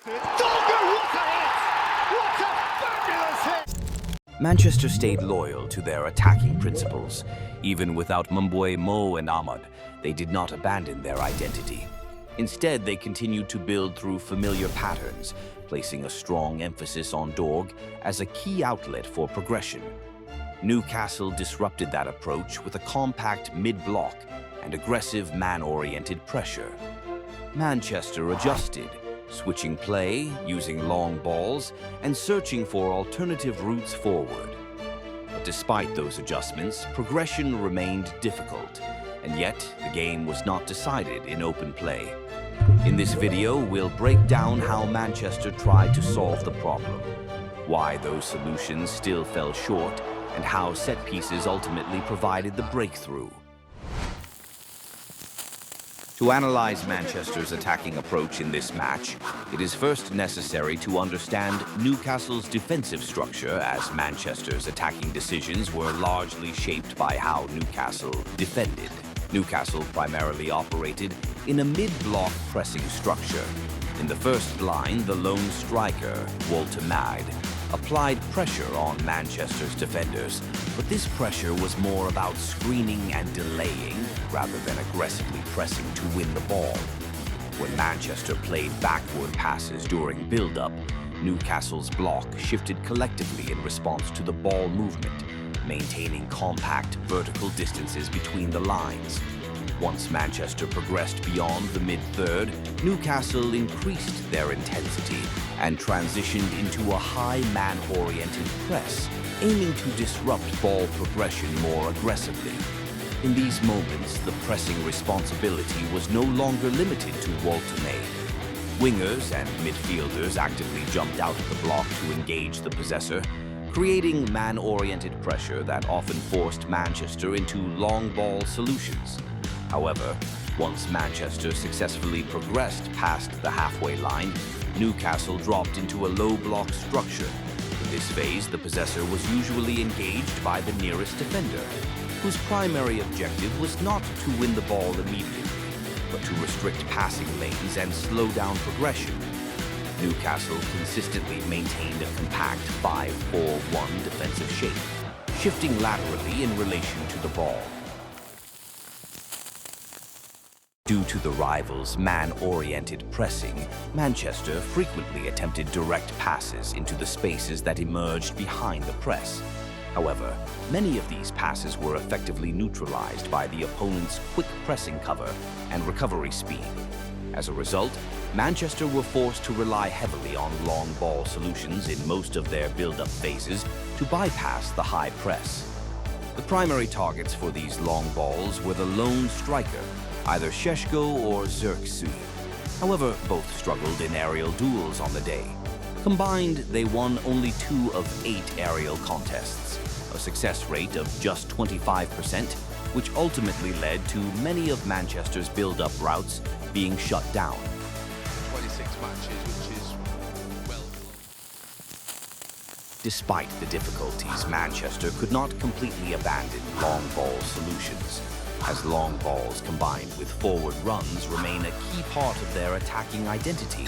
Dorgu, what a hit! What a fabulous hit! Manchester stayed loyal to their attacking principles. Even without Mumboy, Mo and Ahmad, they did not abandon their identity. Instead, they continued to build through familiar patterns, placing a strong emphasis on Dorgu as a key outlet for progression. Newcastle disrupted that approach with a compact mid-block and aggressive man-oriented pressure. Manchester adjusted, switching play, using long balls, and searching for alternative routes forward. But despite those adjustments, progression remained difficult, and yet the game was not decided in open play. In this video, we'll break down how Manchester tried to solve the problem, why those solutions still fell short, and how set pieces ultimately provided the breakthrough. To analyze Manchester's attacking approach in this match, it is first necessary to understand Newcastle's defensive structure, as Manchester's attacking decisions were largely shaped by how Newcastle defended. Newcastle primarily operated in a mid-block pressing structure. In the first line, the lone striker, Walter Mad, applied pressure on Manchester's defenders, but this pressure was more about screening and delaying rather than aggressively pressing to win the ball. When Manchester played backward passes during build-up, Newcastle's block shifted collectively in response to the ball movement, maintaining compact vertical distances between the lines. Once Manchester progressed beyond the mid-third, Newcastle increased their intensity and transitioned into a high man-oriented press, aiming to disrupt ball progression more aggressively. In these moments, the pressing responsibility was no longer limited to Walter May. Wingers and midfielders actively jumped out of the block to engage the possessor, creating man-oriented pressure that often forced Manchester into long ball solutions. However, once Manchester successfully progressed past the halfway line, Newcastle dropped into a low block structure. In this phase, the possessor was usually engaged by the nearest defender, whose primary objective was not to win the ball immediately, but to restrict passing lanes and slow down progression. Newcastle consistently maintained a compact 5-4-1 defensive shape, shifting laterally in relation to the ball. Due to the rivals' man-oriented pressing, Manchester frequently attempted direct passes into the spaces that emerged behind the press. However, many of these passes were effectively neutralized by the opponent's quick pressing cover and recovery speed. As a result, Manchester were forced to rely heavily on long ball solutions in most of their build-up phases to bypass the high press. The primary targets for these long balls were the lone striker, either Šeško or Xerxes. However, both struggled in aerial duels on the day. Combined, they won only 2 of 8 aerial contests, a success rate of just 25%, which ultimately led to many of Manchester's build-up routes being shut down. 26 matches, which is well... Despite the difficulties, Manchester could not completely abandon long ball solutions, as long balls combined with forward runs remain a key part of their attacking identity.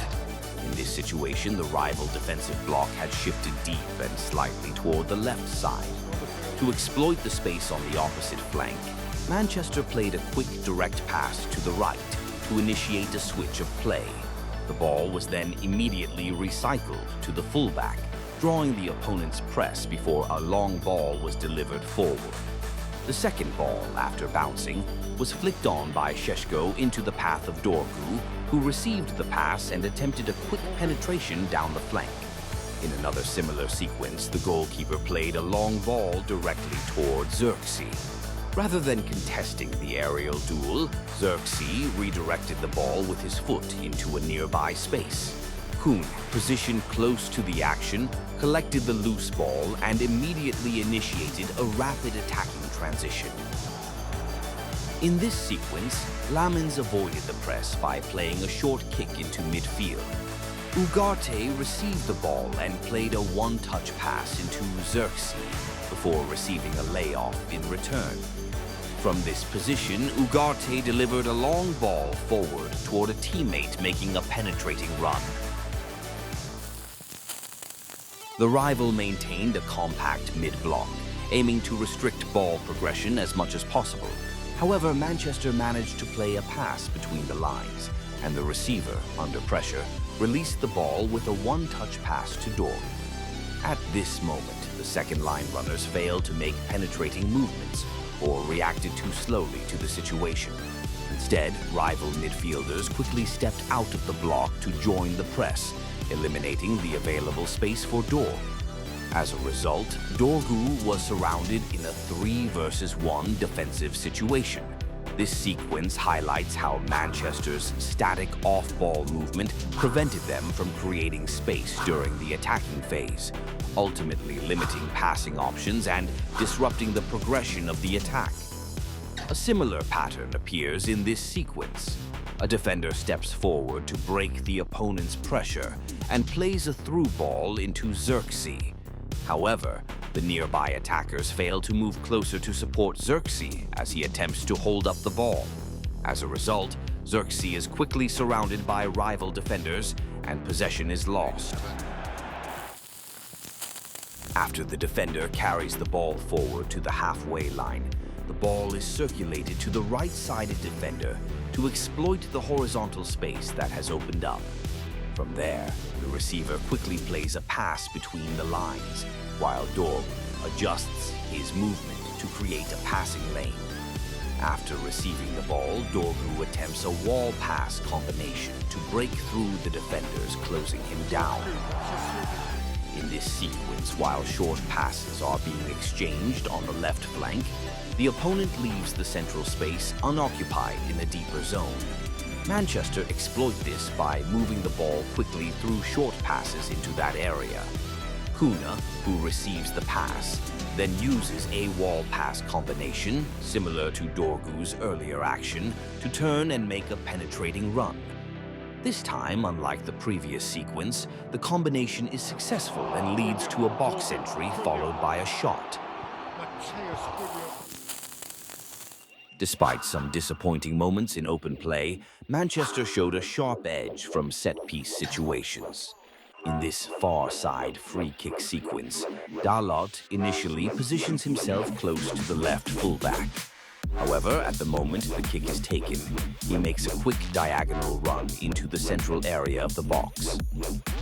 In this situation, the rival defensive block had shifted deep and slightly toward the left side. To exploit the space on the opposite flank, Manchester played a quick direct pass to the right to initiate a switch of play. The ball was then immediately recycled to the fullback, drawing the opponent's press before a long ball was delivered forward. The second ball, after bouncing, was flicked on by Šeško into the path of Dorgu, who received the pass and attempted a quick penetration down the flank. In another similar sequence, the goalkeeper played a long ball directly toward Xerxes. Rather than contesting the aerial duel, Xerxes redirected the ball with his foot into a nearby space. Kuhn, positioned close to the action, collected the loose ball and immediately initiated a rapid attacking transition. In this sequence, Lamens avoided the press by playing a short kick into midfield. Ugarte received the ball and played a one-touch pass into Xerxes before receiving a layoff in return. From this position, Ugarte delivered a long ball forward toward a teammate making a penetrating run. The rival maintained a compact mid-block, aiming to restrict ball progression as much as possible. However, Manchester managed to play a pass between the lines, and the receiver, under pressure, released the ball with a one-touch pass to Dorgu. At this moment, the second-line runners failed to make penetrating movements or reacted too slowly to the situation. Instead, rival midfielders quickly stepped out of the block to join the press, eliminating the available space for Dorgu. As a result, Dorgu was surrounded in a 3-versus-1 defensive situation. This sequence highlights how Manchester's static off-ball movement prevented them from creating space during the attacking phase, ultimately limiting passing options and disrupting the progression of the attack. A similar pattern appears in this sequence. A defender steps forward to break the opponent's pressure and plays a through ball into Xerxes. However, the nearby attackers fail to move closer to support Xerxes as he attempts to hold up the ball. As a result, Xerxes is quickly surrounded by rival defenders and possession is lost. After the defender carries the ball forward to the halfway line, the ball is circulated to the right-sided defender to exploit the horizontal space that has opened up. From there, the receiver quickly plays a pass between the lines, while Dorgu adjusts his movement to create a passing lane. After receiving the ball, Dorgu attempts a wall pass combination to break through the defenders, closing him down. In this sequence, while short passes are being exchanged on the left flank, the opponent leaves the central space unoccupied in a deeper zone. Manchester exploit this by moving the ball quickly through short passes into that area. Kuna, who receives the pass, then uses a wall pass combination, similar to Dorgu's earlier action, to turn and make a penetrating run. This time, unlike the previous sequence, the combination is successful and leads to a box entry followed by a shot. Despite some disappointing moments in open play, Manchester showed a sharp edge from set-piece situations. In this far-side free-kick sequence, Dalot initially positions himself close to the left fullback. However, at the moment the kick is taken, he makes a quick diagonal run into the central area of the box.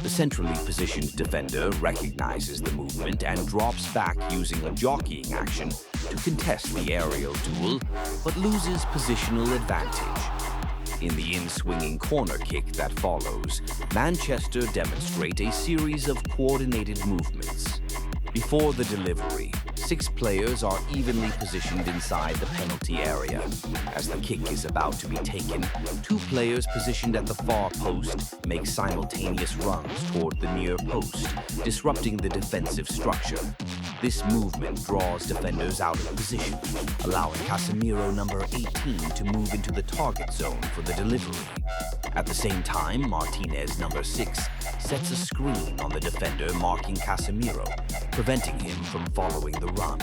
The centrally positioned defender recognizes the movement and drops back using a jockeying action to contest the aerial duel, but loses positional advantage. In the in-swinging corner kick that follows, Manchester demonstrate a series of coordinated movements. Before the delivery, 6 players are evenly positioned inside the penalty area. As the kick is about to be taken, 2 players positioned at the far post make simultaneous runs toward the near post, disrupting the defensive structure. This movement draws defenders out of position, allowing Casemiro number 18 to move into the target zone for the delivery. At the same time, Martinez number 6 sets a screen on the defender marking Casemiro, preventing him from following the run.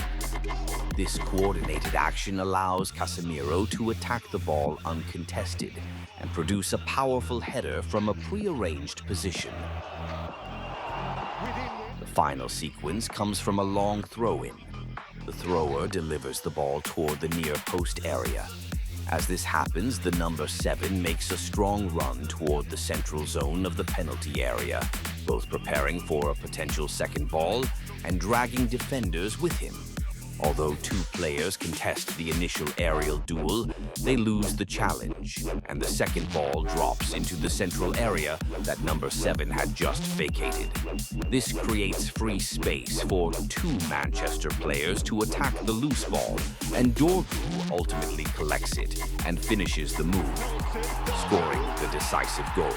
This coordinated action allows Casemiro to attack the ball uncontested and produce a powerful header from a prearranged position. The final sequence comes from a long throw-in. The thrower delivers the ball toward the near post area. As this happens, the number 7 makes a strong run toward the central zone of the penalty area, both preparing for a potential second ball and dragging defenders with him. Although 2 players contest the initial aerial duel, they lose the challenge, and the second ball drops into the central area that number 7 had just vacated. This creates free space for 2 Manchester players to attack the loose ball, and Dorgu ultimately collects it and finishes the move, scoring the decisive goal.